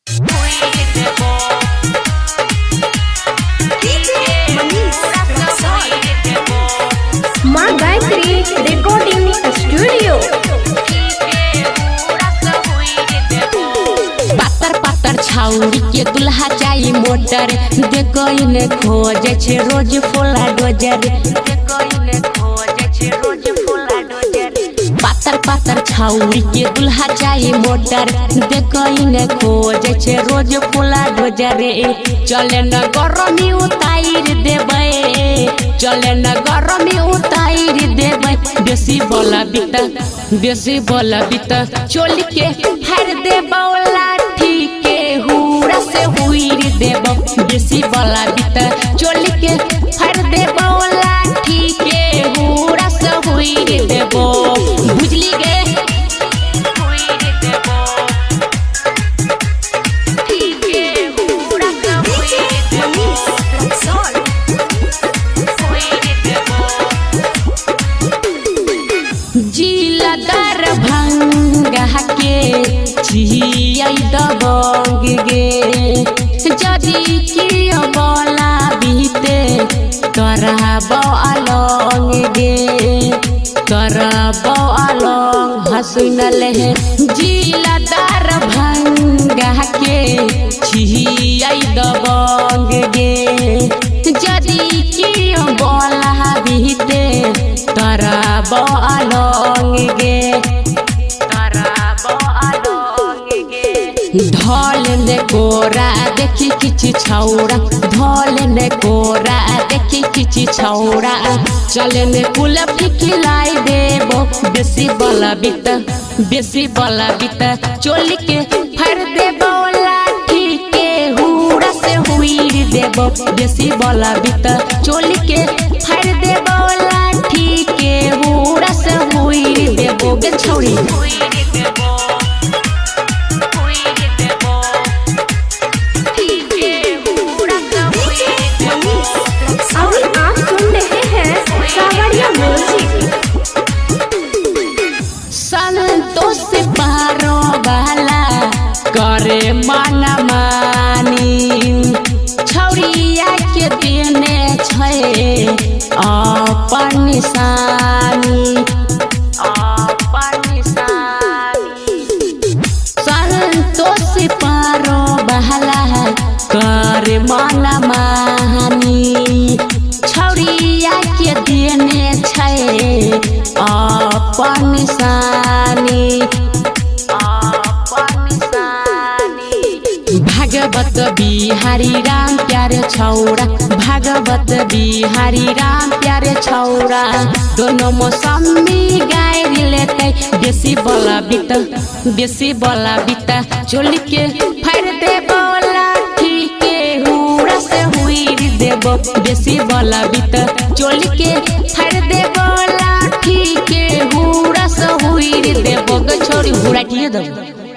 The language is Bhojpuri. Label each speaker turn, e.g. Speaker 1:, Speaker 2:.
Speaker 1: माँ गायत्री रिकॉर्डिंग स्टूडियो।
Speaker 2: पातर पातर छाउरी के दुल्हा जाई मोटर, देखो इने खोजे छे रोज फोला डोजर। पातर पातर छाउरी के दुल्हा जाई मोटर, देखो इने खोजे छे रोज फोला डोजर। चले न गरमी उतार देबे, चले न गरमी उतार देबे। बेसी बोला बीता चोली के हर देबो लाठी के हुरा से हुईर देबो। बेसी बोला बीता चोली के हर देबो लाठी के हुरा से हुईर देबो। बुझली गे हुईर देबो, ठीक के हुरा से हुईर देबो, हुईर देबो। जिला दरभंगा के छियै दबंग गे, जदि कियो बोला बीते करबो अलंग गे, करबो अलंग। हसुनल है जिला दरभंगा के छियै दबंग गे, जदि कियो बोला बीते करबो अलंग गे, करबो अलंग गे। ढोल ने कोरा देखी किछि छौरा, ढोल ने कोरा देखी किछि छौरा। चले ने कुल फिकिलाई देबो, बेसी बोला बीता चोली के फर देबो लाठी के हुरा से हुईर देबो। बेसी बोला बीता चोली के फर देबो लाठी के हुरा से हुईर देबो गे छौरी।
Speaker 1: अभी आप सुन रहे हैं सावरिया म्यूजिक।
Speaker 2: संतोष पारो वाला करे माना मानी, छौरिया के देने छै अपन निशानी, अपन निशानी। संतोष पारो वाला करे माना मानी, छौरिया के देने छै अपन निशानी, अपन निशानी। भागवत बिहारी राम प्यारे छौरा, भागवत बिहारी राम प्यारे छौरा। दोनों मौसमी गाय लेते, बेसी बोला बीता चोली के फर देबो लाठी के हुरा से हुईर देबो। बेसी बोला बीता चोली के फर देबो लाठी के हुरा से हुईर देबो गे छौरी। हुरा किए देबो।